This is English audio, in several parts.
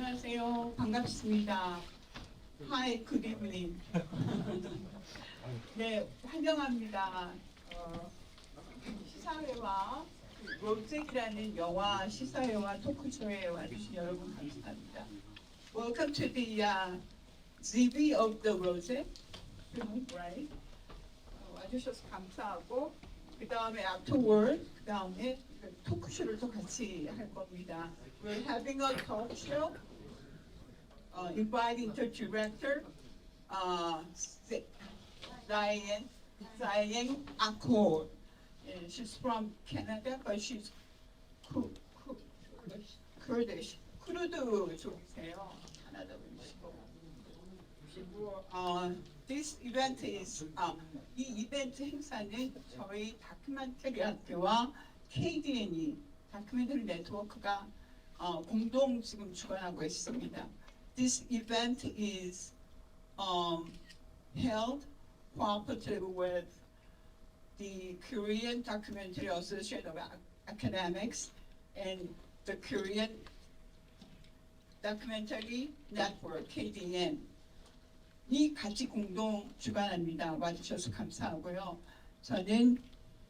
안녕하세요. 반갑습니다. Hi, good evening. 네, 환영합니다. 시사회와 로잭이라는 영화 시사회와 토크쇼에 와주신 여러분 감사합니다. Welcome to the ZV of the Rosette, right? 와주셔서 감사하고 그 다음에 afterward, 그 다음에 토크쇼를 또 같이 할 겁니다. We're having a talk show, inviting the director, Diane Accord. She's from Canada, but she's Kurdish. 쿠르드 쪽이세요. 캐나다 분이시고. 그리고 this event is 이 이벤트 행사는 저희 다큐멘터리 학교와 KDN이 다큐멘터리 네트워크가 공동 지금 주관하고 있습니다. This event is held cooperatively with the Korean Documentary Association of Academics and the Korean Documentary Network (KDN). 이 같이 공동 주관합니다. 와주셔서 감사하고요. 저는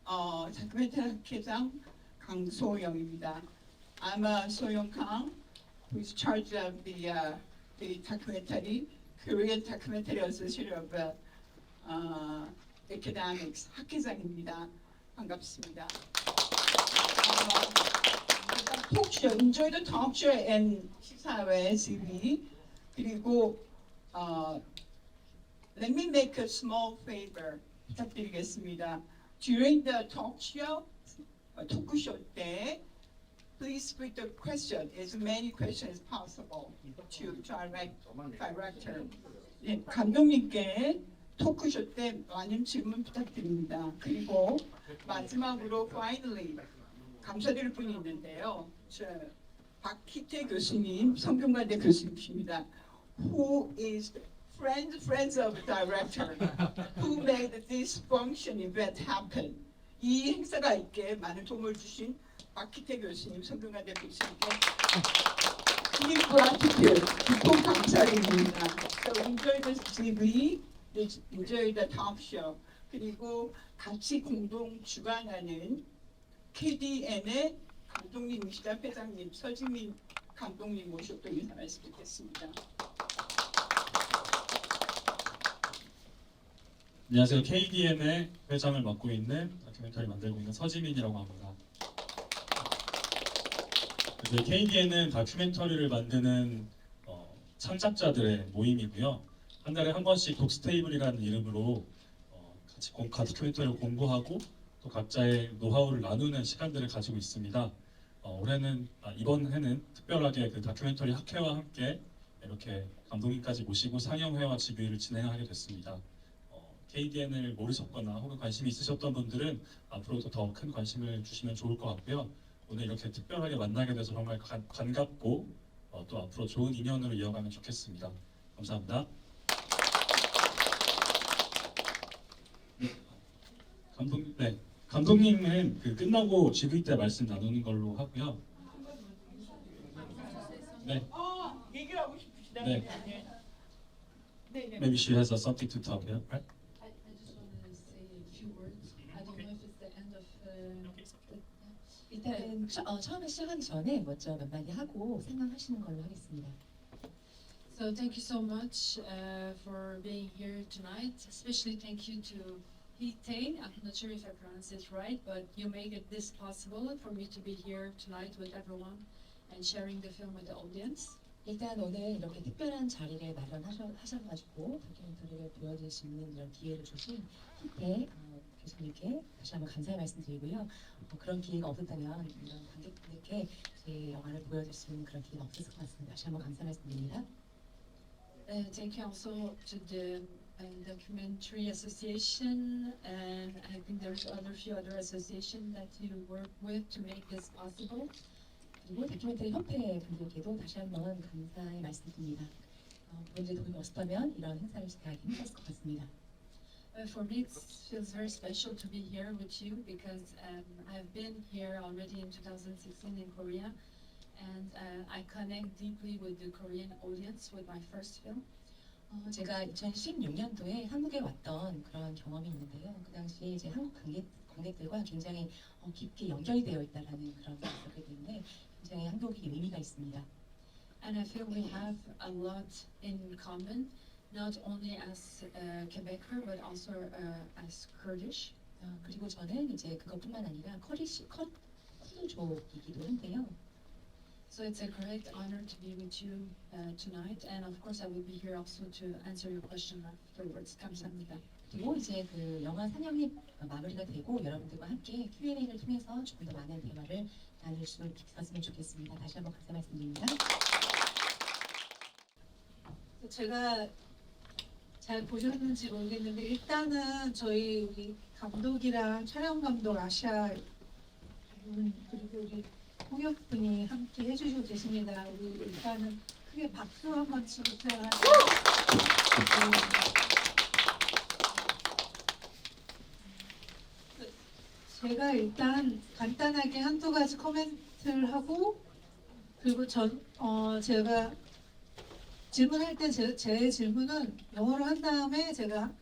다큐멘터리 학회장 강소영입니다. I'm Soyoung Kang, who's charged of the documentary, Korean Documentary Association of Academics 학회장입니다. 반갑습니다. 톡쇼, Enjoy the Talk Show and 시사회 CV. 그리고 let me make a small favor 부탁드리겠습니다. During the talk show, 토크쇼 때, please put the question, as many questions as possible to director. 네, 감독님께 토크쇼 때 많은 질문 부탁드립니다. 그리고 마지막으로 finally 감사드릴 분이 있는데요. 박희태 교수님, 성균관대 교수님이십니다. Who is friends of the director who made this function event happen. 이 행사가 있게 많은 도움을 주신 박희태 교수님, 성균관대 교수님께 deep gratitude, 깊은 감사드립니다. So enjoy the CV, enjoy the talk show. 그리고 같이 공동 주관하는 KDN의 감독님이시다 회장님, 서지민 감독님 모셔도 인사 말씀드리겠습니다. 안녕하세요. KDN의 회장을 맡고 있는 다큐멘터리 만들고 있는 서지민이라고 합니다. 그래서 KDN은 다큐멘터리를 만드는 창작자들의 모임이고요. 한 달에 한 번씩 독스테이블이라는 이름으로 같이 다큐멘터리를 공부하고 또 각자의 노하우를 나누는 시간들을 가지고 있습니다. 이번 해는 특별하게 그 다큐멘터리 학회와 함께 이렇게 감독님까지 모시고 상영회와 집회를 진행하게 됐습니다. KDN을 모르셨거나 혹은 관심이 있으셨던 분들은 앞으로도 더 큰 관심을 주시면 좋을 것 같고요. 오늘 이렇게 특별하게 만나게 돼서 정말 반갑고 또 앞으로 좋은 인연으로 이어가면 좋겠습니다. 감사합니다. 감독님은 끝나고 GV 때 말씀 나누는 걸로 하고요. 네. 얘기를 하고 싶으시다. 네. 네. Maybe she has something to talk here, right? I just want to say a few words. I don't know if it's the end of 일단 처음에 시작하기 전에 먼저 몇 마디 하고 상담하시는 걸로 하겠습니다. So thank you so much for being here tonight. Especially thank you to Hee-tae. I'm not sure if I pronounced it right, but you make it this possible for me to be here tonight with everyone and sharing the film with the audience. 일단 오늘 이렇게 특별한 자리를 마련하셔가지고 다큐멘터리를 보여드릴 수 있는 이런 기회를 주신 희태 교수님께 다시 한번 감사의 말씀드리고요. 그런 기회가 없었다면 이런 관객분들께 제 영화를 보여줄 수 있는 그런 기회가 없었을 것 같습니다. 다시 한번 감사의 말씀드립니다. Thank you also to the Documentary Association, and I think there's few other associations that you work with to make this possible. 그리고 다큐멘터리 협회 분들께도 다시 한번 감사의 말씀드립니다. 본인들 도움이 없었다면 이런 행사를 진행하기 힘들었을 것 같습니다. For me, it feels very special to be here with you because I've been here already in 2016 in Korea, and I connect deeply with the Korean audience with my first film. 제가 2016년도에 한국에 왔던 그런 경험이 있는데요. 그 당시에 이제 한국 관객들과 굉장히 깊게 연결이 되어 있다라는 그런 게 있었기 때문에 굉장히 한국이 의미가 있습니다. And I feel we have a lot in common, not only as a Quebecer but also as Kurdish. 그리고 저는 이제 그것뿐만 아니라 쿠르족이기도 한데요. So it's a great honor to be with you tonight, and of course I will be here also to answer your question afterwards. 감사합니다. 그리고 이제 그 영화 상영이 마무리가 되고 여러분들과 함께 Q&A를 통해서 조금 더 많은 대화를 나눌 수 있었으면 좋겠습니다. 다시 한번 감사 말씀드립니다. 제가 잘 보셨는지 모르겠는데 일단은 저희 우리 감독이랑 촬영 감독 아시아 분 그리고 우리 홍역분이 함께 해주시고 계십니다. 우리 일단은 크게 박수 한번 치고 시작하죠. 제가 일단 간단하게 한두 가지 코멘트를 하고 그리고 제가 질문할 때 제 질문은 영어로 한 다음에 제가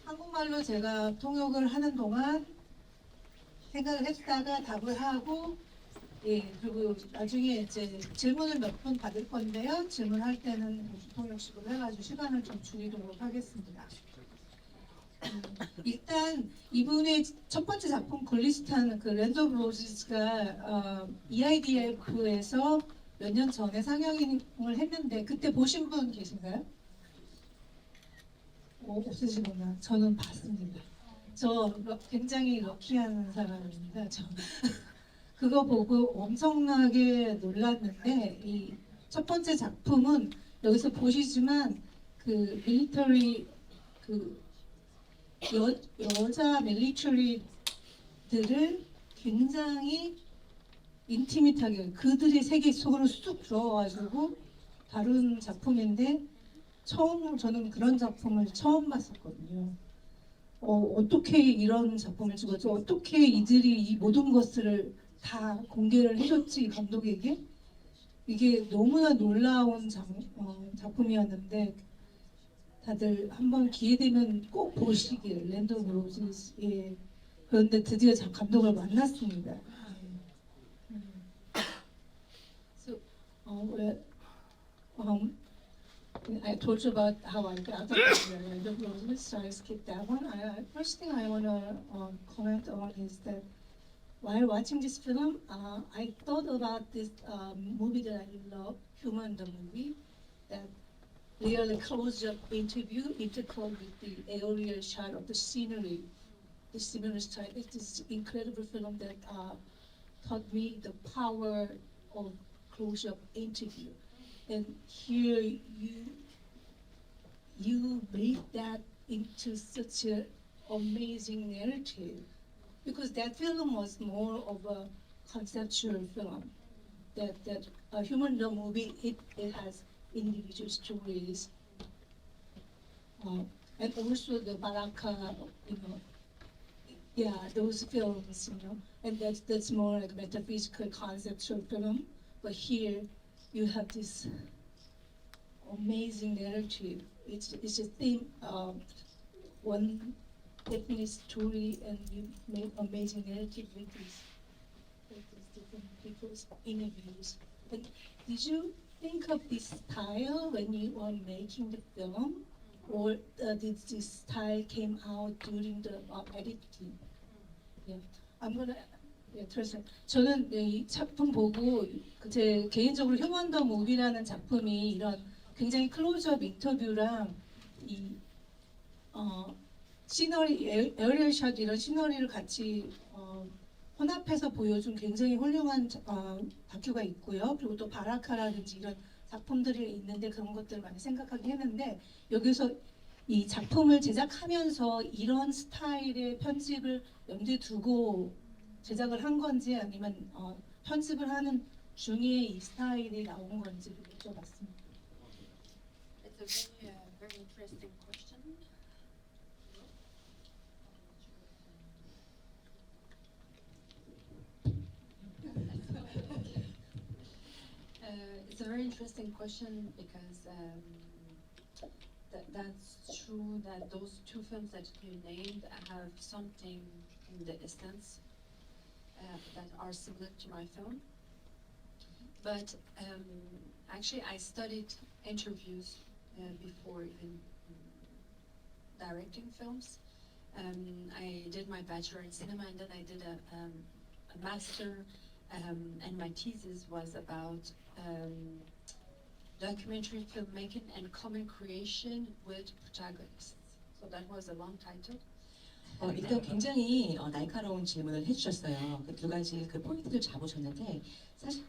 한국말로 제가 통역을 하는 동안 생각을 했다가 답을 하고 그리고 나중에 이제 질문을 몇 분 받을 건데요. 질문할 때는 통역식으로 해가지고 시간을 좀 줄이도록 하겠습니다. 일단 이분의 첫 번째 작품 글리스탄 그 랜드 오브 로지스가 EIDF에서 몇 년 전에 상영을 했는데 그때 보신 분 계신가요? 없으시구나. 저는 봤습니다. 저 굉장히 럭키한 사람입니다. 저 그거 보고 엄청나게 놀랐는데 이 첫 번째 작품은 여기서 보시지만 그 밀리터리 그 여자 밀리터리들을 굉장히 인티밋하게 그들의 세계 속으로 쑥 들어와가지고 다룬 작품인데 저는 그런 작품을 처음 봤었거든요. 어떻게 이런 작품을 찍었지? 어떻게 이들이 이 모든 것들을 다 공개를 해줬지 감독에게? 이게 너무나 놀라운 작품이었는데 다들 한번 기회 되면 꼭 보시길 랜드 오브 로지스. 그런데 드디어 감독을 만났습니다. I told you about how I got the roses, so I skipped that one. First thing I want to comment on is that while watching this film, I thought about this movie that I love, Human the movie, that really close-up interview intercut with the aerial shot of the scenery, the similar style. It's this incredible film that taught me the power of close-up interview. And here you made that into such an amazing narrative, because that film was more of a conceptual film. That a Human the movie it has individual stories, and also the Baraka, those films, and that's more like metaphysical conceptual film. But here you have this amazing narrative. It's a theme of one definite story, and you made amazing narrative with these different people's interviews. But did you think of this style when you were making the film, or did this style came out during the editing? Yeah, I'm gonna. 저는 이 작품 보고 제 개인적으로 휴먼 더 무비라는 작품이 이런 굉장히 클로즈업 인터뷰랑 이 시너리 에어리얼 샷 이런 시너리를 같이 혼합해서 보여준 굉장히 훌륭한 다큐가 있고요. 그리고 또 바라카라든지 이런 작품들이 있는데 그런 것들을 많이 생각하게 했는데 여기서 이 작품을 제작하면서 이런 스타일의 편집을 염두에 두고 제작을 한 건지 아니면 편집을 하는 중에 이 스타일이 나온 건지 여쭤봤습니다. It's a very interesting question. it's a very interesting question because that's true that those two films that you named have something in the essence that are similar to my film. But actually, I studied interviews before even directing films. I did my bachelor in cinema, and then I did a master, and my thesis was about documentary filmmaking and common creation with protagonists. So that was a long title. 일단 굉장히 날카로운 질문을 해주셨어요. 그 두 가지 그 포인트를 잡으셨는데 사실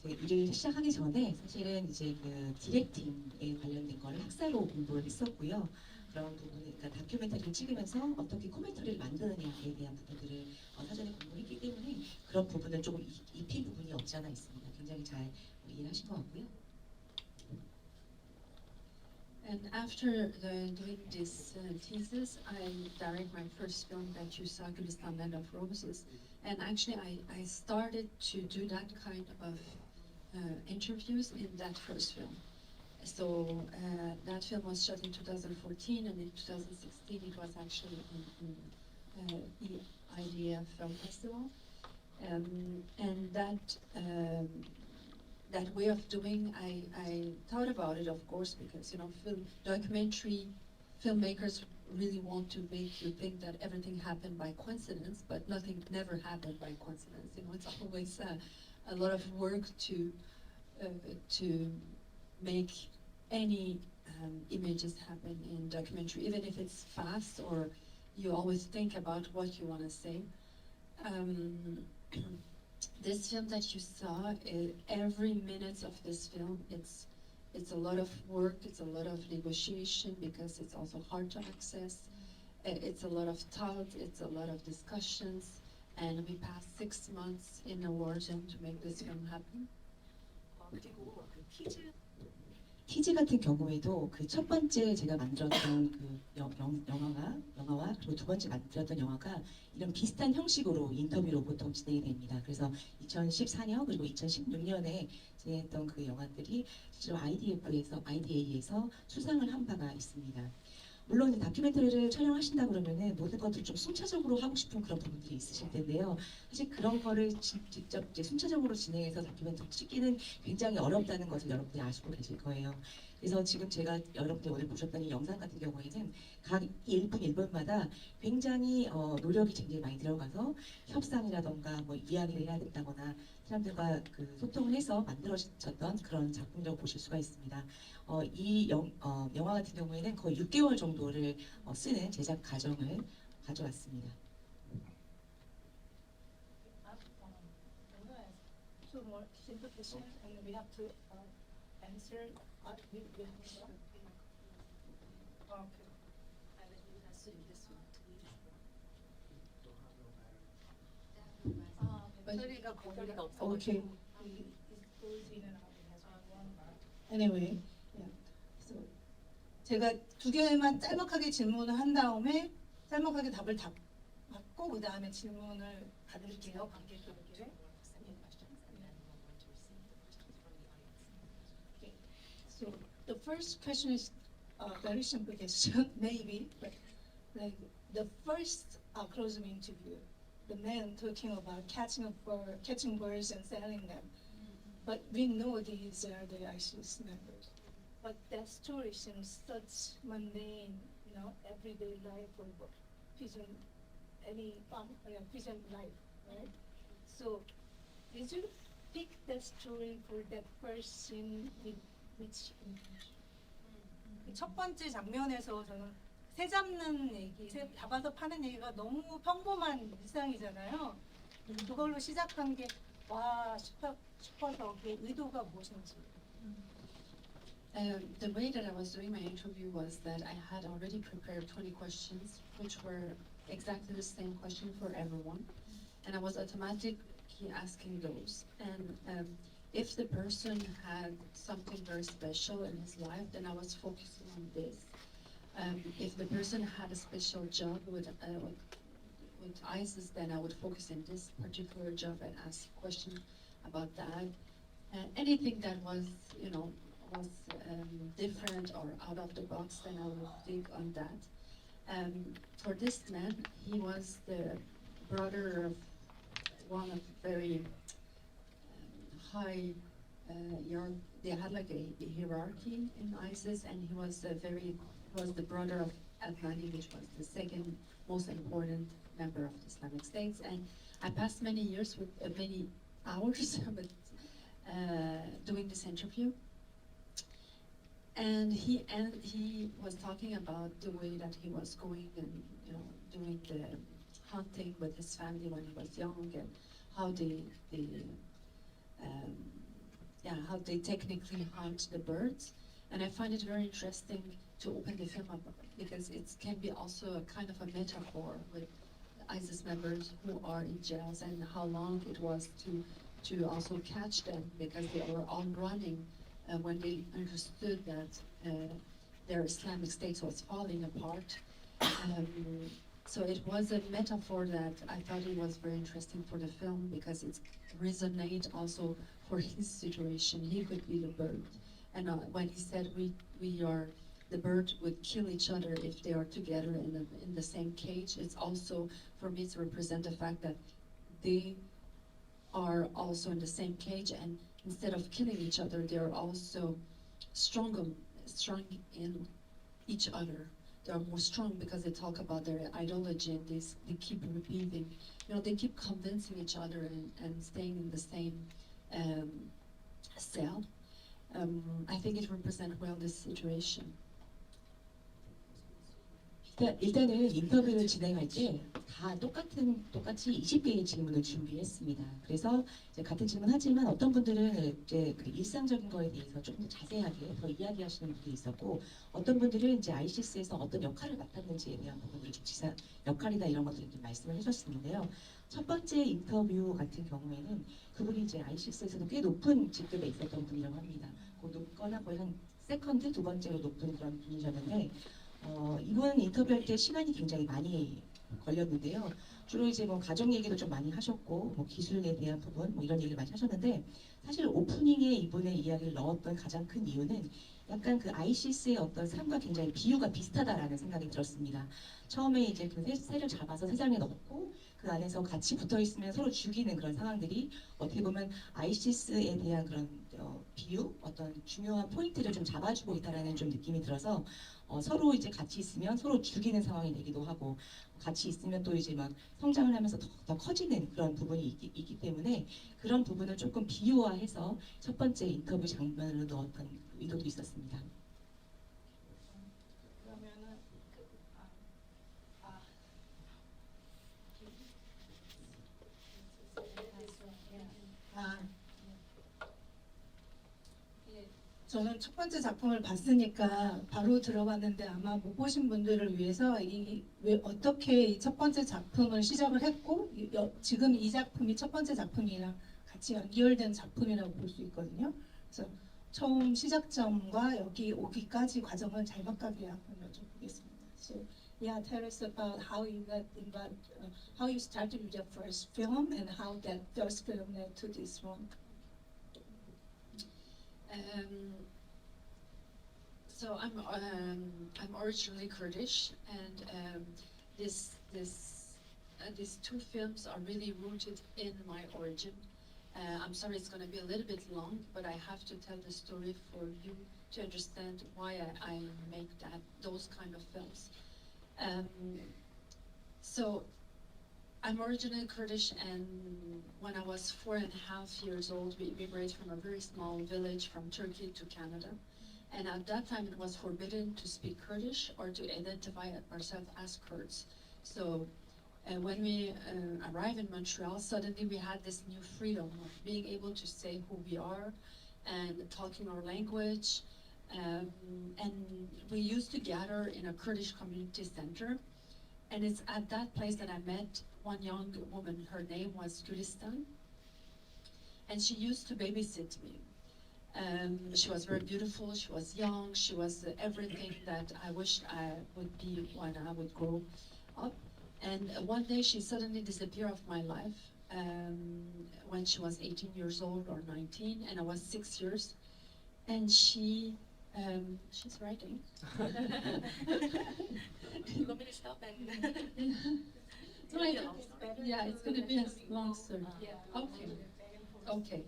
제가 일을 시작하기 전에 사실은 이제 그 디렉팅에 관련된 거를 학사로 공부를 했었고요. 그런 부분을 그러니까 다큐멘터리를 찍으면서 어떻게 코멘터리를 만드느냐에 대한 부분들을 사전에 공부했기 때문에 그런 부분은 조금 입힌 부분이 없지 않아 있습니다. 굉장히 잘 이해를 하신 것 같고요. And after doing this thesis, I direct my first film that you saw, Gulistan Land of Roses. And actually, I started to do that kind of interviews in that first film. So that film was shot in 2014, and in 2016 it was actually in the IDF Film Festival. And that way of doing, I thought about it, of course, because documentary filmmakers really want to make you think that everything happened by coincidence, but nothing never happened by coincidence. It's always a lot of work to make any images happen in documentary, even if it's fast or you always think about what you want to say. This film that you saw, every minute of this film, it's a lot of work, it's a lot of negotiation because it's also hard to access. It's a lot of thought, it's a lot of discussions, and we passed 6 months in a war zone to make this film happen. 그리고 그 티즈 같은 경우에도 그 첫 번째 제가 만들었던 그 영화와 그리고 두 번째 만들었던 영화가 이런 비슷한 형식으로 인터뷰로 보통 진행이 됩니다. 그래서 2014년 그리고 2016년에 진행했던 그 영화들이 실제로 IDA에서 수상을 한 바가 있습니다. 물론 이제 다큐멘터리를 촬영하신다 그러면은 모든 것들을 좀 순차적으로 하고 싶은 그런 부분들이 있으실 텐데요. 사실 그런 거를 직접 이제 순차적으로 진행해서 다큐멘터리 찍기는 굉장히 어렵다는 것을 여러분들이 아시고 계실 거예요. 그래서 지금 제가 여러분들이 오늘 보셨던 이 영상 같은 경우에는 각 1분 1분마다 굉장히 노력이 굉장히 많이 들어가서 협상이라던가 뭐 이야기를 해야 된다거나 사람들과 그 소통을 해서 만들어졌던 그런 작품이라고 보실 수가 있습니다. 이 영화 같은 경우에는 거의 6개월 정도를 쓰는 제작 과정을 가져왔습니다. Two more simple questions, and we have to answer. We have to. Okay. 배터리가 배터리가 없어. Okay. It goes in and out. It has one bar. Anyway, yeah. So 제가 두 개만 짤막하게 질문을 한 다음에 짤막하게 답을 받고 그 다음에 질문을 받을게요. 관객들에게. Okay. So the first question is a very simple question, maybe, but like the first closing interview, the man talking about catching birds and selling them. But we know these are the ISIS members. But that story seems such mundane, everyday life of pigeon, pigeon life, right? So, did you pick that story for that first scene with which intention? 첫 번째 장면에서 저는 새 잡는 얘기, 새 잡아서 파는 얘기가 너무 평범한 일상이잖아요. 그걸로 시작한 게 와 싶어서 그 의도가 무엇인지. The way that I was doing my interview was that I had already prepared 20 questions, which were exactly the same question for everyone, and I was automatically asking those. And if the person had something very special in his life, then I was focusing on this. If the person had a special job with with ISIS, then I would focus in this particular job and ask question about that. Anything that was, you know, was different or out of the box, then I would dig on that. For this man, he was the brother of one of very high they had like a hierarchy in ISIS, and he was the brother of Adnani, which was the second most important member of the Islamic States. And I passed many years with many hours with, doing this interview. And he was talking about the way that he was going and, you know, doing the hunting with his family when he was young, and how how they technically hunt the birds. And I find it very interesting to open the film up because it can be also a kind of a metaphor with ISIS members who are in jails, and how long it was to also catch them, because they were all running when they understood that their Islamic State was falling apart. So it was a metaphor that I thought it was very interesting for the film, because it resonates also for his situation. He could be the bird. And when he said the bird would kill each other if they are together in the same cage, it's also, for me, to represent the fact that they are also in the same cage, and instead of killing each other, they are also strong in each other. They are more strong because they talk about their ideology, and they keep repeating, you know, they keep convincing each other and staying in the same cell. I think it represents well this situation. 일단은 인터뷰를 진행할 때 다 똑같이 20개의 질문을 준비했습니다. 그래서 이제 같은 질문 하지만 어떤 분들은 이제 그 일상적인 거에 대해서 조금 더 자세하게 더 이야기하시는 분들이 있었고, 어떤 분들은 이제 ISIS에서 어떤 역할을 맡았는지에 대한 부분들을 좀 지사 역할이나 이런 것들을 좀 말씀을 해주셨는데요. 첫 번째 인터뷰 같은 경우에는 그분이 이제 ISIS에서도 꽤 높은 직급에 있었던 분이라고 합니다. 높거나 거의 한 세컨드 두 번째로 높은 그런 분이셨는데, 이분 인터뷰할 때 시간이 굉장히 많이 걸렸는데요. 주로 이제 뭐 가족 얘기도 좀 많이 하셨고, 뭐 기술에 대한 부분, 뭐 이런 얘기를 많이 하셨는데, 사실 오프닝에 이분의 이야기를 넣었던 가장 큰 이유는 약간 그 ISIS의 어떤 삶과 굉장히 비유가 비슷하다라는 생각이 들었습니다. 처음에 이제 그 새를 잡아서 세상에 넣고 그 안에서 같이 붙어 있으면 서로 죽이는 그런 상황들이 어떻게 보면 ISIS에 대한 그런 비유, 어떤 중요한 포인트를 좀 잡아주고 있다라는 좀 느낌이 들어서 서로 이제 같이 있으면 서로 죽이는 상황이 되기도 하고, 같이 있으면 또 이제 막 성장을 하면서 더 커지는 그런 부분이 있기 때문에 그런 부분을 조금 비유화해서 첫 번째 인터뷰 장면으로 넣었던 의도도 있었습니다. 그러면은 저는 첫 번째 작품을 봤으니까 바로 들어봤는데, 아마 못 보신 분들을 위해서 왜 어떻게 이 첫 번째 작품을 시작을 했고 지금 이 작품이 첫 번째 작품이랑 같이 연결된 작품이라고 볼 수 있거든요. 그래서 처음 시작점과 여기 오기까지 과정을 잘 막가게 한번 여쭤보겠습니다. So, yeah, tell us about how you got involved, how you started with your first film and how that first film led to this one. So I'm originally Kurdish, and these two films are really rooted in my origin. I'm sorry it's going to be a little bit long, but I have to tell the story for you to understand why I make those kind of films. So I'm originally Kurdish, and when I was 4.5 years old, we immigrated from a very small village from Turkey to Canada. And at that time, it was forbidden to speak Kurdish or to identify ourselves as Kurds. So when we arrived in Montreal, suddenly we had this new freedom of being able to say who we are and talking our language. And we used to gather in a Kurdish community center. And it's at that place that I met one young woman. Her name was Gülistan, and she used to babysit me. She was very beautiful, she was young, she was everything that I wished I would be when I would grow up. And one day she suddenly disappeared off my life when she was 18 years old or 19, and I was 6 years. And she's writing. You want me to stop and Yeah, it's going to be a long story. Okay. Okay.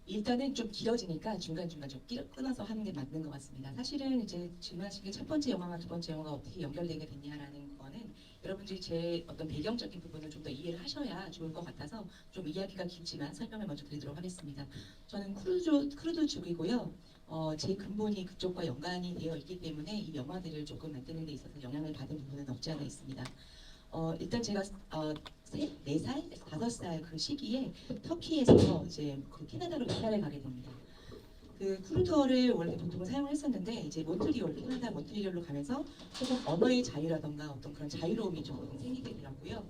일단은 좀 길어지니까 중간중간 좀 끊어서 하는 게 맞는 것 같습니다. 사실은 이제 질문하신 게 첫 번째 영화와 두 번째 영화가 어떻게 연결되게 됐냐라는 거는 여러분들이 제 어떤 배경적인 부분을 좀 더 이해를 하셔야 좋을 것 같아서 좀 이야기가 길지만 설명을 먼저 드리도록 하겠습니다. 저는 크루드족이고요. 제 근본이 그쪽과 연관이 되어 있기 때문에 이 영화들을 조금 만드는 데 있어서 영향을 받은 부분은 없지 않아 있습니다. 일단 제가 4살, 5살 그 시기에 터키에서 이제 그 캐나다로 이사를 가게 됩니다. 그 크루드어를 원래 보통 사용을 했었는데 이제 몬트리올, 캐나다 몬트리올로 가면서 조금 언어의 자유라던가 어떤 그런 자유로움이 좀 생기게 되었고요.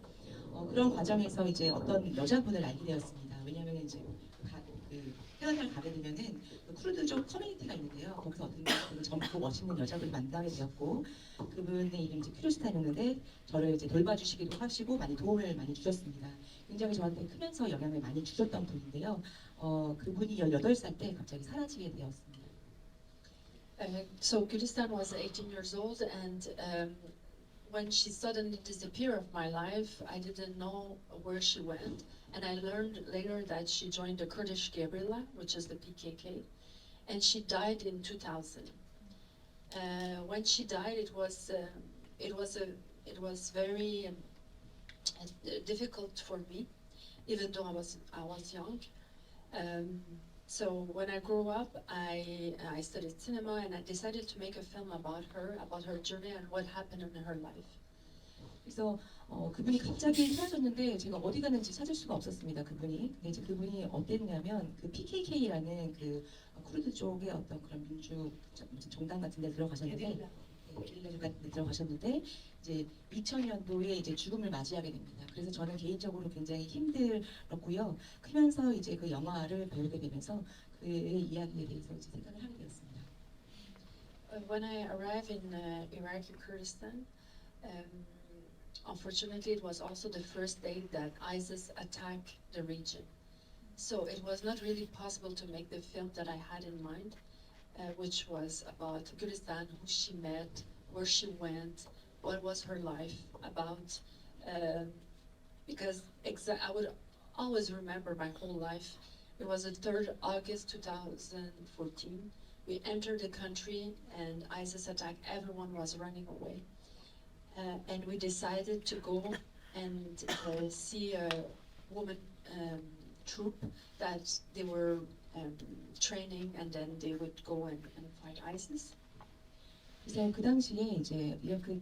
그런 과정에서 이제 어떤 여자분을 알게 되었습니다. 왜냐하면 이제 그 캐나다를 가게 되면은 그 크루드족 커뮤니티가 있는데요. 거기서 어떤 그 젊고 멋있는 여자분을 만나게 되었고 그분의 이름이 이제 큐르스탄이었는데 저를 이제 돌봐주시기도 하시고 많이 도움을 많이 주셨습니다. 굉장히 저한테 크면서 영향을 많이 주셨던 분인데요. 그분이 18살 때 갑자기 사라지게 되었습니다. So Gülistan was 18 years old, and when she suddenly disappeared of my life, I didn't know where she went, and I learned later that she joined the Kurdish guerrilla, which is the PKK, and she died in 2000. When she died, it was very difficult for me, even though I was young. So when I grew up, I studied cinema, and I decided to make a film about her journey and what happened in her life. 그래서 그분이 갑자기 사라졌는데 제가 어디 갔는지 찾을 수가 없었습니다. 그분이. 근데 이제 그분이 어땠냐면 그 PKK라는 그 쿠르드 쪽의 어떤 그런 민주 정당 같은 데 들어가셨는데 게릴라 같은 데 들어가셨는데 이제 2000년도에 이제 죽음을 맞이하게 됩니다. 그래서 저는 개인적으로 굉장히 힘들었고요. 크면서 이제 그 영화를 배우게 되면서 그의 이야기에 대해서 이제 생각을 하게 되었습니다. When I arrived in Iraqi Kurdistan, unfortunately, it was also the first day that ISIS attacked the region. So it was not really possible to make the film that I had in mind, which was about Kurdistan, who she met, where she went, what was her life about. Because I would always remember my whole life. It was the 3rd August 2014. We entered the country and ISIS attacked. Everyone was running away. And we decided to go and see a woman troop that they were training, and then they would go and fight ISIS. 그래서 그 당시에 이제 이라크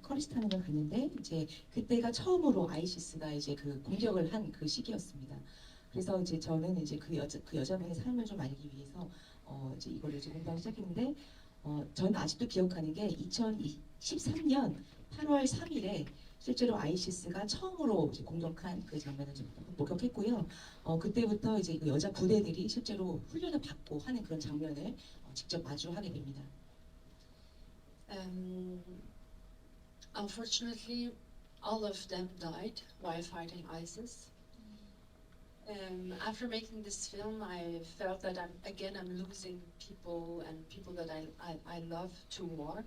커리스탄으로 갔는데 이제 그때가 처음으로 아이시스가 이제 그 공격을 한 그 시기였습니다. 그래서 이제 저는 이제 그 여자분의 삶을 좀 알기 위해서 이제 이거를 이제 공부하기 시작했는데 저는 아직도 기억하는 게 2013년 8월 3일에 실제로 아이시스가 처음으로 이제 공격한 그 장면을 좀 목격했고요. 그때부터 이제 그 여자 부대들이 실제로 훈련을 받고 하는 그런 장면을 직접 마주하게 됩니다. Unfortunately, all of them died while fighting ISIS. After making this film, I felt that I'm losing people and people that I love to war.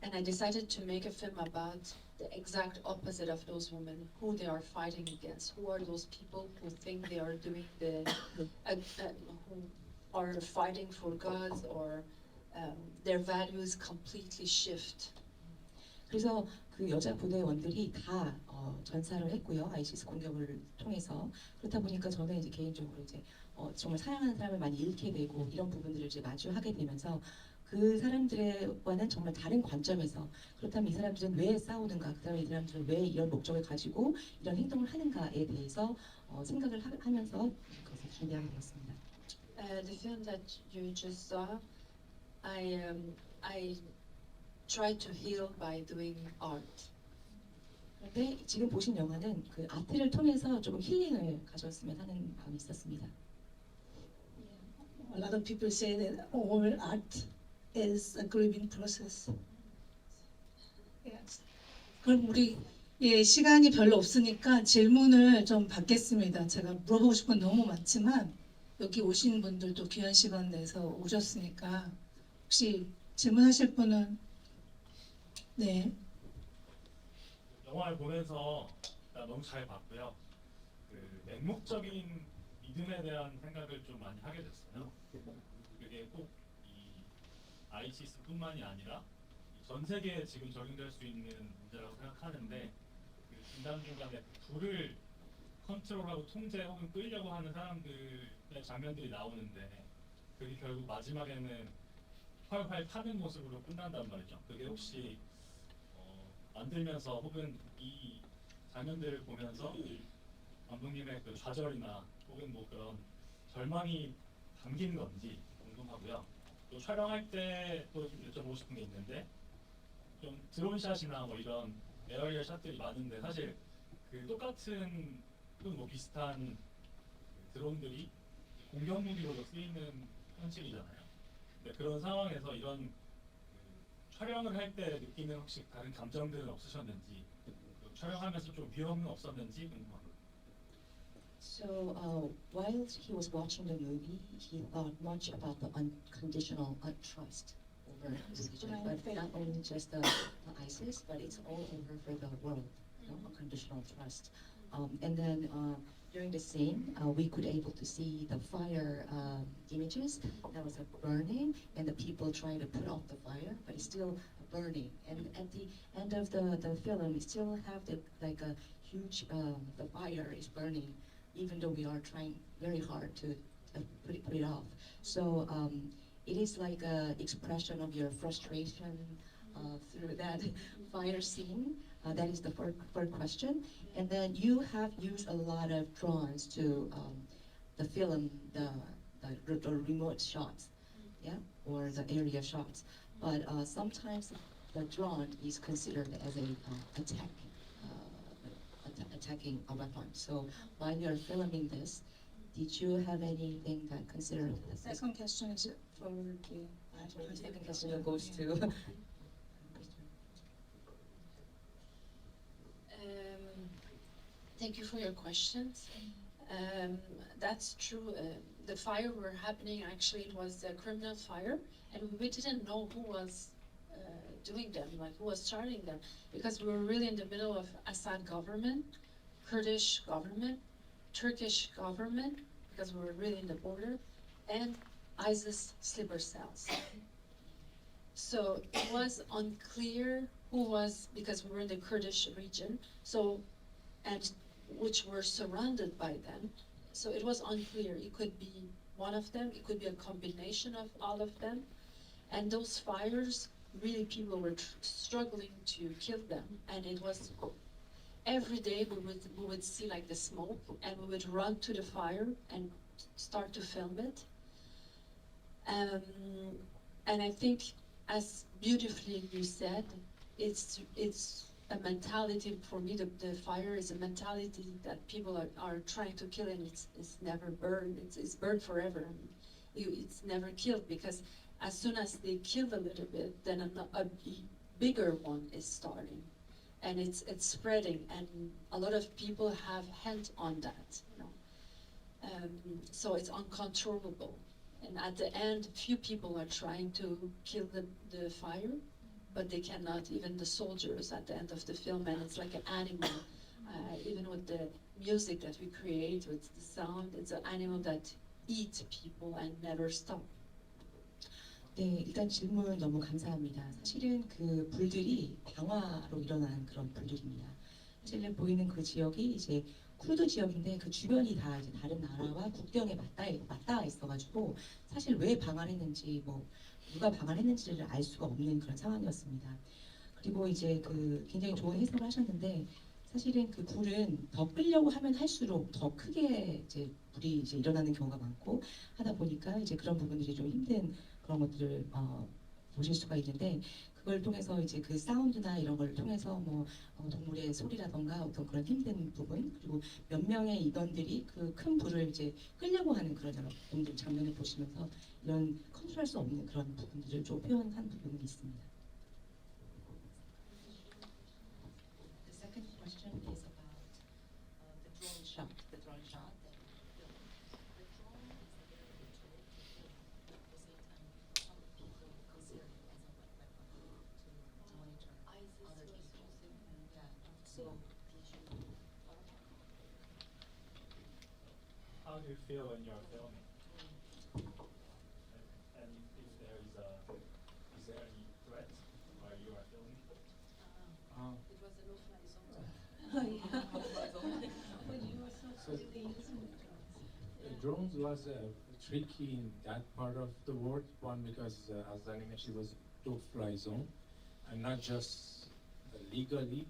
And I decided to make a film about the exact opposite of those women, who they are fighting against, who are those people who think they are doing who are fighting for God, or their values completely shift. 그래서 그 여자 부대원들이 다 전사를 했고요. 아이시스 공격을 통해서. 그렇다 보니까 저는 이제 개인적으로 이제 정말 사랑하는 사람을 많이 잃게 되고 이런 부분들을 이제 마주하게 되면서 그 사람들과는 정말 다른 관점에서 그렇다면 이 사람들은 왜 싸우는가, 그다음에 이 사람들은 왜 이런 목적을 가지고 이런 행동을 하는가에 대해서 생각을 하면서 그것을 준비하게 되었습니다. The film that you just saw, I tried to heal by doing art. 그런데 지금 보신 영화는 그 아트를 통해서 조금 힐링을 가져왔으면 하는 마음이 있었습니다. A lot of people say that all art is a grieving process. Yes. 그럼 우리 시간이 별로 없으니까 질문을 좀 받겠습니다. 제가 물어보고 싶은 건 너무 많지만 여기 오신 분들도 귀한 시간 내서 오셨으니까 혹시 질문하실 분은 네. 영화를 보면서 나 너무 잘 봤고요. 그 맹목적인 믿음에 대한 생각을 좀 많이 하게 됐어요. 그게 꼭 이 아이시스뿐만이 아니라 전 세계에 지금 적용될 수 있는 문제라고 생각하는데 그 중간중간에 불을 컨트롤하고 통제 혹은 끌려고 하는 사람들의 장면들이 나오는데 그게 결국 마지막에는 활활 타는 모습으로 끝난단 말이죠. 그게 혹시 만들면서 혹은 이 장면들을 보면서 감독님의 그 좌절이나 혹은 뭐 그런 절망이 담긴 건지 궁금하고요. 또 촬영할 때 또 여쭤보고 싶은 게 있는데 좀 드론샷이나 뭐 이런 에어리얼 샷들이 많은데 사실 그 똑같은 혹은 뭐 비슷한 그 드론들이 공격 무기로도 쓰이는 현실이잖아요. 근데 그런 상황에서 이런 그 촬영을 할 때 느끼는 혹시 다른 감정들은 없으셨는지 촬영하면서 좀 위험은 없었는지 궁금합니다. So while he was watching the movie, he thought much about the unconditional trust over religion, but not only just the ISIS, but it's all over for the world, unconditional trust. And then during the scene, we could able to see the fire images that was burning, and the people trying to put off the fire, but it's still burning. And at the end of the film, we still have the like a huge the fire is burning, even though we are trying very hard to put it off. So it is like a expression of your frustration through that fire scene. That is the first question. And then you have used a lot of drones to the film, the remote shots, yeah, or the area shots. But sometimes the drone is considered as a attacking a weapon. So while you're filming this, did you have anything that considered The as second question is for the the second question goes to Thank you for your questions. That's true. The fire were happening. Actually, it was a criminal fire, and we didn't know who was doing them, like who was starting them, because we were really in the middle of Assad government, Kurdish government, Turkish government, because we were really in the border, and ISIS sleeper cells. So it was unclear who was, because we were in the Kurdish region, so, and which were surrounded by them. So it was unclear. It could be one of them, it could be a combination of all of them. And those fires, really people were struggling to kill them. And it was, every day we would see like the smoke, and we would run to the fire and start to film it. And I think, as beautifully you said, it's a mentality. For me, the fire is a mentality that people are trying to kill, and it's never burned. It's burned forever. It's never killed, because as soon as they kill a little bit, then a bigger one is starting, and it's spreading, and a lot of people have hand on that, you know. So it's uncontrollable. And at the end, few people are trying to kill the fire, but they cannot, even the soldiers at the end of the film, and it's like an animal. Even with the music that we create, with the sound, it's an animal that eats people and never stop. 네, 일단 질문 너무 감사합니다. 사실은 그 불들이 방화로 일어난 그런 불들입니다. 사실은 보이는 그 지역이 이제 쿠르드 지역인데 그 주변이 다 이제 다른 나라와 국경에 맞닿아 있어가지고 사실 왜 방화했는지 뭐 누가 방화했는지를 알 수가 없는 그런 상황이었습니다. 그리고 이제 그 굉장히 좋은 해석을 하셨는데 사실은 그 불은 더 끌려고 하면 할수록 더 크게 이제 불이 이제 일어나는 경우가 많고 하다 보니까 이제 그런 부분들이 좀 힘든 그런 것들을 보실 수가 있는데 그걸 통해서 이제 그 사운드나 이런 걸 통해서 뭐 동물의 소리라던가 어떤 그런 힘든 부분 그리고 몇 명의 인원들이 그 큰 불을 이제 끌려고 하는 그런 장면을 보시면서 이런 컨트롤할 수 없는 그런 부분들을 좀 표현한 부분이 있습니다. question is about the drone shot. The drone shot that you filmed. The drone is a very good tool to film. But at the same time, some people consider it as a weapon to monitor other people. Yeah. So did you? How do you feel when you're filming? And if there is any threat while you are filming? It was a no-fly zone. Oh, yeah. But you were so quickly using the drones. Drones was tricky in that part of the world. One, because as Dani mentioned, it was no-fly zone, and not just legally,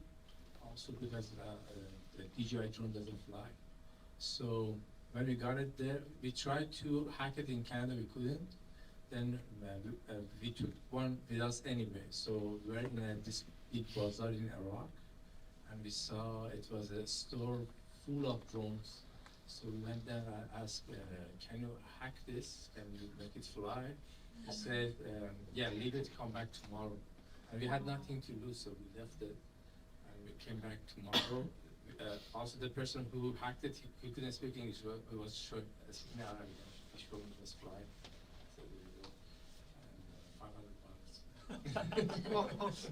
also because the DJI drone doesn't fly. So when we got it there, we tried to hack it in Canada, we couldn't. Then we took one with us anyway. So we were in this big bazaar in Iraq, and we saw it was a store full of drones. So we went there and asked, can you hack this? Can you make it fly? He said, yeah, leave it, come back tomorrow. And we had nothing to lose, so we left it. And we came back tomorrow. Also, the person who hacked it, he couldn't speak English. He was showing us in Arabic. He showed me was flying. So there you go. And £500.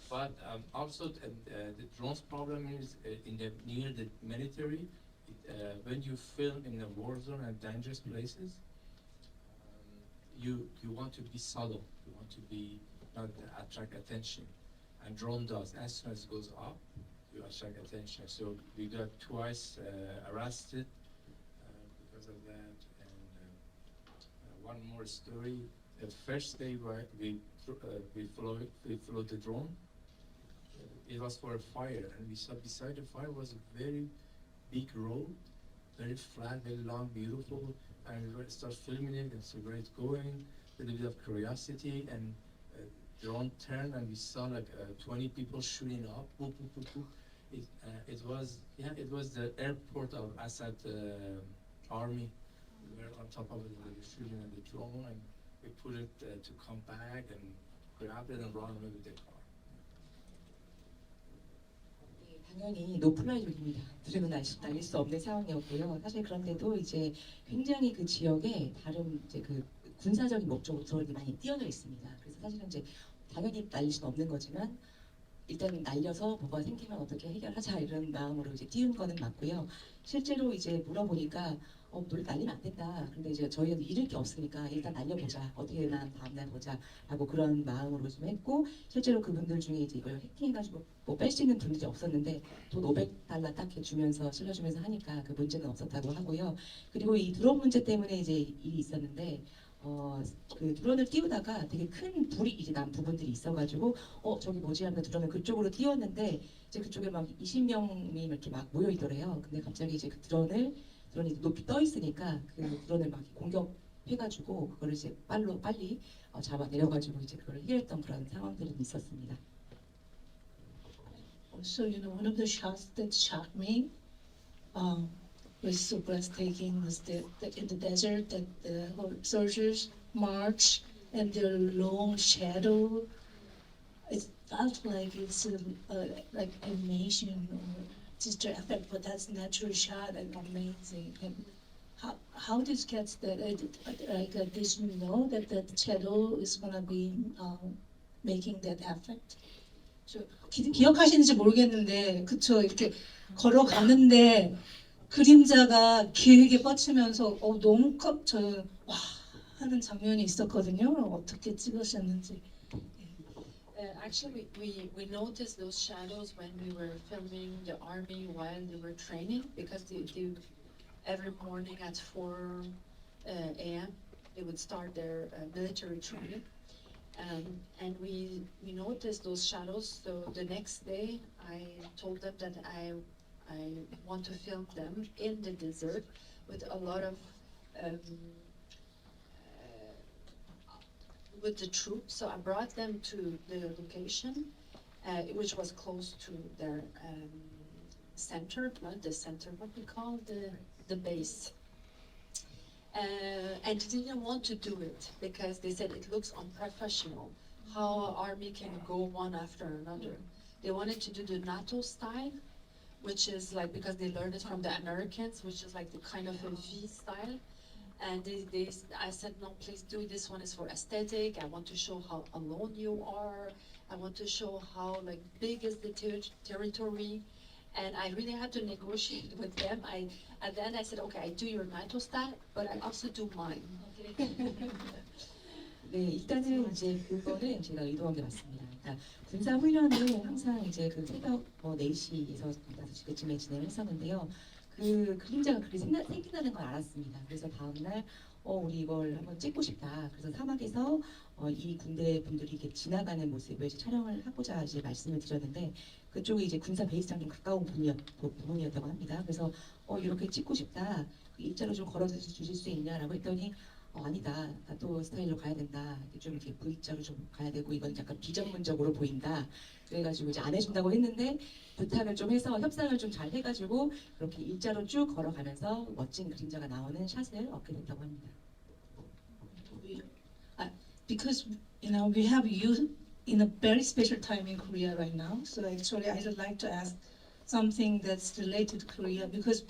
But also, the drones problem is near the military. When you film in a war zone and dangerous places, you want to be subtle. You want to be not attract attention, and drone does. As soon as it goes up, you attract attention. So we got twice arrested because of that. And one more story. The first day we followed the drone. It was for a fire, and we saw beside the fire was a very big road, very flat, very long, beautiful, and we started filming it and so where it's going, with a bit of curiosity, and drone turned and we saw like 20 people shooting up, boop, boop, boop, boop. It was the airport of Assad army. We were on top of it, we were shooting at the drone, and we put it to come back and grab it and run away with the car. 네, 당연히 노플라이족입니다. 들으면 알릴 수 없는 상황이었고요. 사실 그런데도 이제 굉장히 그 지역에 다른 이제 그 군사적인 목적으로 드론이 많이 뛰어져 있습니다. 그래서 사실은 이제 당연히 날릴 수는 없는 거지만 일단 날려서 뭐가 생기면 어떻게 해결하자 이런 마음으로 이제 띄운 거는 맞고요. 실제로 이제 물어보니까 노래 날리면 안 된다. 근데 이제 저희는 잃을 게 없으니까 일단 날려보자. 어떻게 되나 다음날 보자. 라고 그런 마음으로 좀 했고 실제로 그분들 중에 이제 이걸 해킹해가지고 뭐 뺄 수 있는 분들이 없었는데 돈 $500 딱 주면서 실려주면서 하니까 그 문제는 없었다고 하고요. 그리고 이 드론 문제 때문에 이제 일이 있었는데 그 드론을 띄우다가 되게 큰 불이 이제 난 부분들이 있어가지고 저기 뭐지 하면 드론을 그쪽으로 띄웠는데 이제 그쪽에 막 20명이 이렇게 막 모여 있더래요. 근데 갑자기 이제 그 드론이 높이 떠 있으니까 그 드론을 막 공격해가지고 그거를 이제 빨리 잡아 내려가지고 이제 그걸 해결했던 그런 상황들은 있었습니다. Also, one of the shots that shocked me was so breathtaking was in the desert that the soldiers march and their long shadow. It felt like it's like animation or digital effect, but that's natural shot and amazing. And how did you catch that? Did you know that the shadow is gonna be making that effect? 기억하시는지 모르겠는데 그쵸 이렇게 걸어가는데 그림자가 길게 뻗치면서 너무 저는 와 하는 장면이 있었거든요. 어떻게 찍으셨는지. Actually, we noticed those shadows when we were filming the army while they were training because every morning at 4 a.m. they would start their military training. And we noticed those shadows. So the next day, I told them that I want to film them in the desert with a lot of with the troops. So I brought them to the location, which was close to their center, not the center, what we call the base. And they didn't want to do it because they said it looks unprofessional. How army can go one after another? they wanted to do the NATO style, which is like because they learned it from the Americans, which is like the kind of a V style. And I said, no, please do. This one is for aesthetic. I want to show how alone you are. I want to show how like big is the territory. And I really had to negotiate with them. At the end I said, okay, I do your NATO style, but I also do mine. Okay. 네, 일단은 이제 그거는 제가 의도한 게 맞습니다. 그러니까 군사 훈련은 항상 이제 그 새벽 4시에서 5시쯤에 진행을 했었는데요. 그 그림자가 그렇게 생긴다는 걸 알았습니다. 그래서 다음날 우리 이걸 한번 찍고 싶다. 그래서 사막에서 이 군대 분들이 이렇게 지나가는 모습을 이제 촬영을 하고자 이제 말씀을 드렸는데 그쪽이 이제 군사 베이스랑 좀 가까운 부분이었다고 합니다. 그래서 이렇게 찍고 싶다. 일자로 좀 걸어 주실 수 있냐라고 했더니 아니다. 나 또 스타일로 가야 된다. 좀 이렇게 V자로 좀 가야 되고 이건 약간 비전문적으로 보인다. 그래가지고 이제 안 해준다고 했는데 부탁을 좀 해서 협상을 좀 잘 해가지고 그렇게 일자로 쭉 걸어가면서 멋진 그림자가 나오는 샷을 얻게 됐다고 합니다. Because we have youth in a very special time in Korea right now. So actually, I would like to ask something that's related to Korea because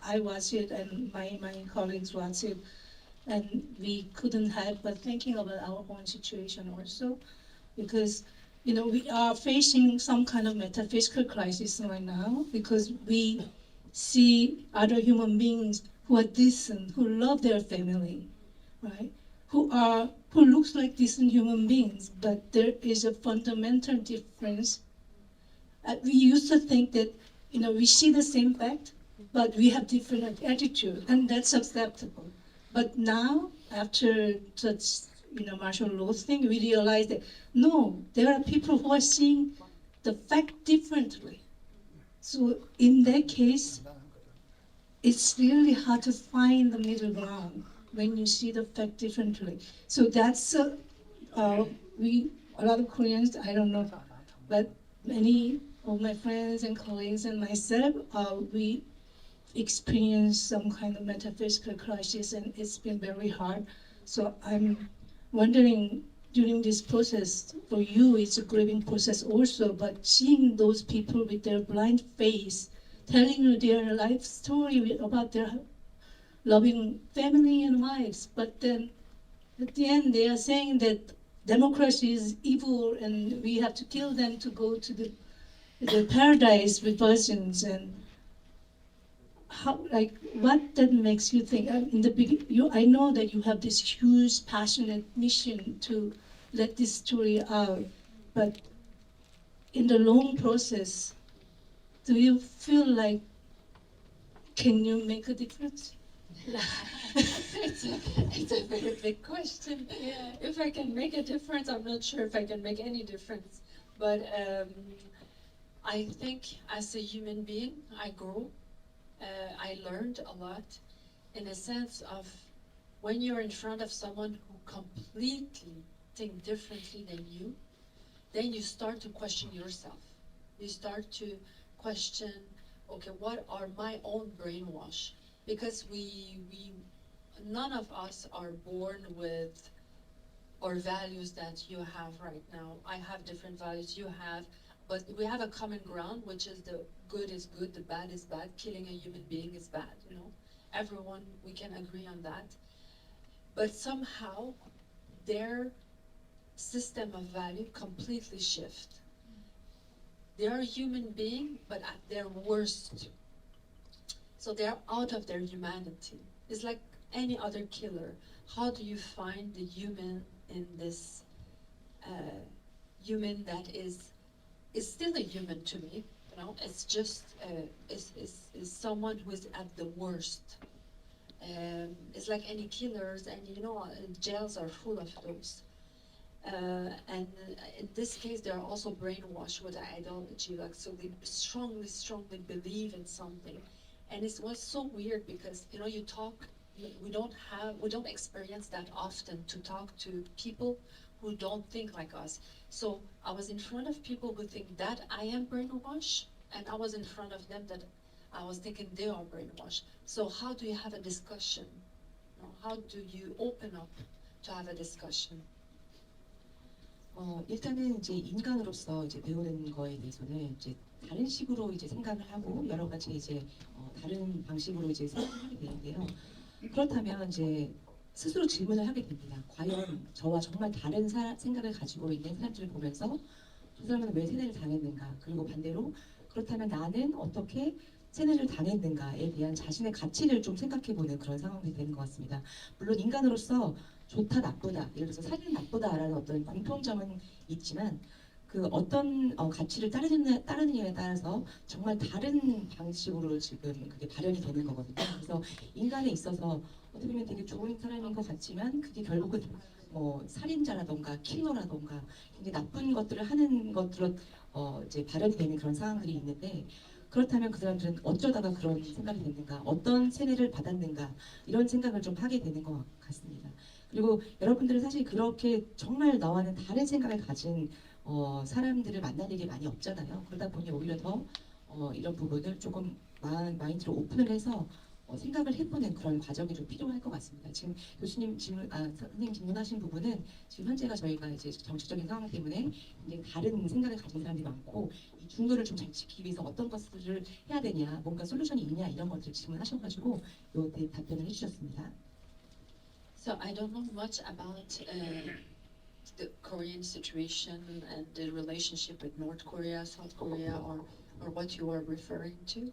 I watch it and my colleagues watch it, and we couldn't help but thinking about our own situation also, because we are facing some kind of metaphysical crisis right now because we see other human beings who are decent, who love their family, right? Who looks like decent human beings, but there is a fundamental difference. We used to think that we see the same fact, but we have different attitude, and that's acceptable. But now, after such martial law thing, we realize that no, there are people who are seeing the fact differently. So in that case, it's really hard to find the middle ground when you see the fact differently. So that's a lot of Koreans, I don't know, but many of my friends and colleagues and myself, we experience some kind of metaphysical crisis, and it's been very hard. So I'm wondering, during this process, for you it's a grieving process also, but seeing those people with their blind face, telling you their life story about their loving family and wives, but then at the end they are saying that democracy is evil and we have to kill them to go to the paradise with virgins. And what that makes you think? In the beginning, I know that you have this huge passionate mission to let this story out, but in the long process, do you feel like, can you make a difference? It's a very big question. Yeah. If I can make a difference, I'm not sure if I can make any difference. But I think as a human being, I grew. I learned a lot in a sense of when you're in front of someone who completely think differently than you, then you start to question yourself. You start to question, okay, what are my own brainwash? Because none of us are born with or values that you have right now. I have different values you have, but we have a common ground, which is the good is good, the bad is bad, killing a human being is bad, Everyone, we can agree on that. But somehow, their system of value completely shift. They are a human being, but at their worst. So they're out of their humanity. It's like any other killer. How do you find the human in this human that is still a human to me? It's just is someone who is at the worst. It's like any killers, and jails are full of those. And in this case, they are also brainwashed with ideology, so they strongly believe in something. And it was so weird because you talk, we don't experience that often to talk to people who don't think like us. So I was in front of people who think that I am brainwashed, and I was in front of them that I was thinking they are brainwashed. So how do you have a discussion? How do you open up to have a discussion? 일단은 이제 인간으로서 이제 배우는 거에 대해서는 이제 다른 식으로 이제 생각을 하고 여러 가지 이제 다른 방식으로 이제 생각을 하게 되는데요. 그렇다면 이제 스스로 질문을 하게 됩니다. 과연 저와 정말 다른 생각을 가지고 있는 사람들을 보면서 저 사람은 왜 세뇌를 당했는가? 그리고 반대로 그렇다면 나는 어떻게 세뇌를 당했는가에 대한 자신의 가치를 좀 생각해보는 그런 상황이 되는 것 같습니다. 물론 인간으로서 좋다 나쁘다, 예를 들어서 살인은 나쁘다라는 어떤 공통점은 있지만 그 어떤 가치를 따르느냐에 따라서 정말 다른 방식으로 지금 그게 발현이 되는 거거든요. 그래서 인간에 있어서 어떻게 보면 되게 좋은 사람인 것 같지만 그게 결국은 뭐 살인자라던가 킬러라던가 굉장히 나쁜 것들을 하는 것들로 이제 발현이 되는 그런 상황들이 있는데 그렇다면 그 사람들은 어쩌다가 그런 생각이 됐는가, 어떤 세뇌를 받았는가 이런 생각을 좀 하게 되는 것 같습니다. 그리고 여러분들은 사실 그렇게 정말 나와는 다른 생각을 가진 사람들을 만날 일이 많이 없잖아요. 그러다 보니 오히려 더 이런 부분을 조금 마인드를 오픈을 해서 생각을 해보는 그런 과정이 좀 필요할 것 같습니다. 지금 교수님 선생님 질문하신 부분은 지금 현재가 저희가 이제 정치적인 상황 때문에 굉장히 다른 생각을 가진 사람들이 많고 이 중도를 좀 잘 지키기 위해서 어떤 것들을 해야 되냐, 뭔가 솔루션이 있냐 이런 것들 질문하셔가지고 요 답변을 해주셨습니다. So I don't know much about the Korean situation and the relationship with North Korea, South Korea, or what you are referring to.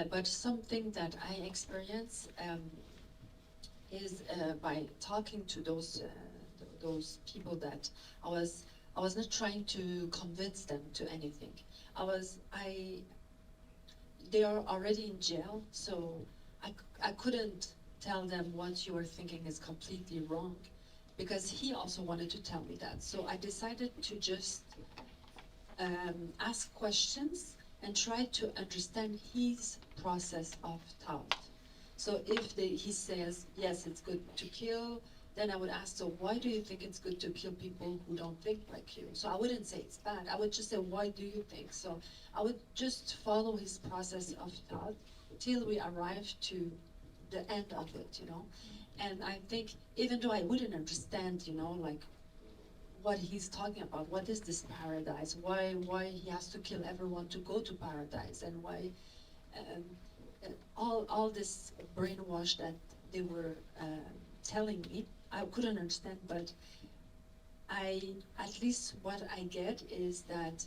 But something that I experience is by talking to those people that I was not trying to convince them to anything. They are already in jail, so I couldn't tell them what you are thinking is completely wrong, because he also wanted to tell me that. So I decided to just ask questions and try to understand his process of thought. So if he says, yes, it's good to kill, then I would ask, so why do you think it's good to kill people who don't think like you? So I wouldn't say it's bad. I would just say, why do you think? So I would just follow his process of thought till we arrive to the end of it, you know. And I think even though I wouldn't understand, you know, like what he's talking about, what is this paradise? Why he has to kill everyone to go to paradise, and why all this brainwash that they were telling me, I couldn't understand. But at least what I get is that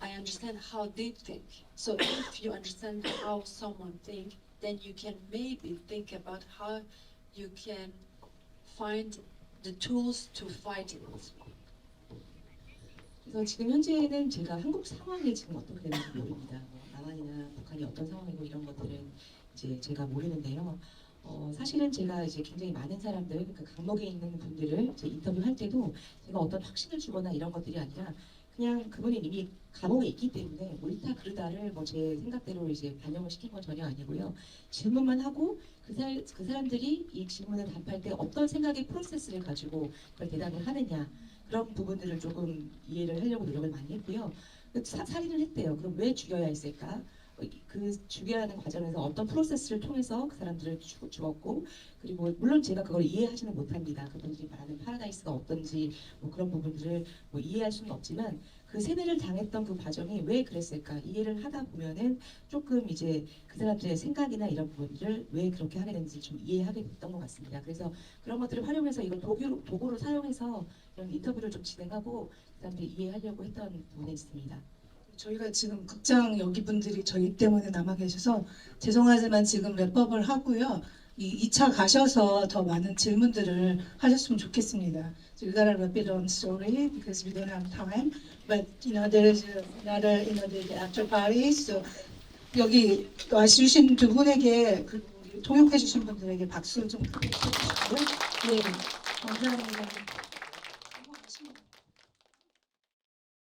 I understand how they think. So if you understand how someone thinks, then you can maybe think about how you can find the tools to fight it. 그래서 지금 현재는 제가 한국 상황이 지금 어떻게 되는지 모릅니다. 뭐 남한이나 북한이 어떤 상황이고 이런 것들은 이제 제가 모르는데요. 사실은 제가 이제 굉장히 많은 사람들, 그 감옥에 있는 분들을 이제 인터뷰할 때도 제가 어떤 확신을 주거나 이런 것들이 아니라 그냥 그분이 이미 감옥에 있기 때문에 옳다 그르다를 뭐 제 생각대로 이제 반영을 시킨 건 전혀 아니고요. 질문만 하고 그 사람들이 이 질문을 답할 때 어떤 생각의 프로세스를 가지고 그걸 대답을 하느냐 그런 부분들을 조금 이해를 하려고 노력을 많이 했고요. 살인을 했대요. 그럼 왜 죽여야 했을까? 그 죽여야 하는 과정에서 어떤 프로세스를 통해서 그 사람들을 죽었고, 그리고 물론 제가 그걸 이해하지는 못합니다. 그분들이 말하는 파라다이스가 어떤지 뭐 그런 부분들을 뭐 이해할 수는 없지만 그 세뇌를 당했던 그 과정이 왜 그랬을까 이해를 하다 보면은 조금 이제 그 사람들의 생각이나 이런 부분들을 왜 그렇게 하게 되는지 좀 이해하게 됐던 것 같습니다. 그래서 그런 것들을 활용해서 이걸 도구로 사용해서 이런 인터뷰를 좀 진행하고 그 사람들이 이해하려고 했던 부분이 있습니다. 저희가 지금 극장 여기 분들이 저희 때문에 남아 계셔서 죄송하지만 지금 랩업을 하고요. 이 2차 가셔서 더 많은 질문들을 하셨으면 좋겠습니다. So we gotta wrap it on story because we don't have time. But you know there is another the after party. So 여기 와주신 두 분에게 그리고 통역해 주신 분들에게 박수 좀 부탁드리고요. 네, 감사합니다.